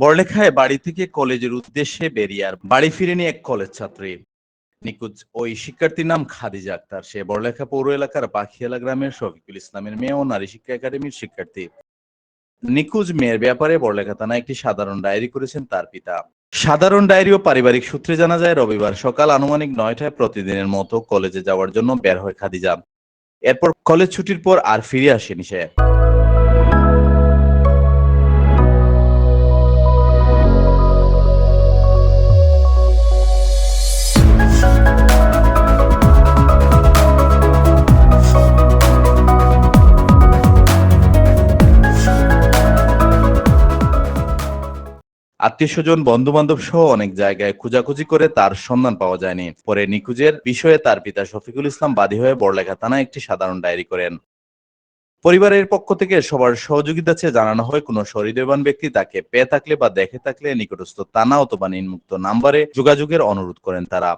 বড়লেখায় বাড়ি থেকে কলেজের উদ্দেশ্যে বেরিয়ে আর বাড়ি ফিরেনি এক কলেজ ছাত্রী। নিখোঁজ ওই শিক্ষার্থীর নাম খাদিজা আক্তার। সে বড়লেখা পৌর এলাকার পাখিয়ালা গ্রামের শফিকুল ইসলামের মেয়ে ও নারী শিক্ষা একাডেমির শিক্ষার্থী। নিখোঁজ মেয়ের ব্যাপারে বড়লেখা থানায় একটি সাধারণ ডায়েরি করেছেন তার পিতা। সাধারণ ডায়েরি ও পারিবারিক সূত্রে জানা যায়, রবিবার সকাল আনুমানিক ৯টায় প্রতিদিনের মতো কলেজে যাওয়ার জন্য বের হয় খাদিজা। এরপর কলেজ ছুটির পর আর ফিরে আসেনি সে। আত্মীয়স্বজন, বন্ধু-বান্ধব সহ অনেক জায়গায় খোঁজাখুঁজি করে তার সন্ধান পাওয়া যায়নি। পরে নিখোঁজের বিষয়ে তার পিতা শফিকুল ইসলাম বাদী হয়ে বড়লেখা থানায় একটি সাধারণ ডায়েরি করেন। পরিবারের পক্ষ থেকে সবার সহযোগিতা চেয়ে জানানো হয়, কোনো সহৃদয়বান ব্যক্তি তাকে পেয়ে থাকলে বা দেখে থাকলে নিকটস্থ থানা অথবা নিম্নোক্ত নাম্বারে যোগাযোগের অনুরোধ করেন তারা।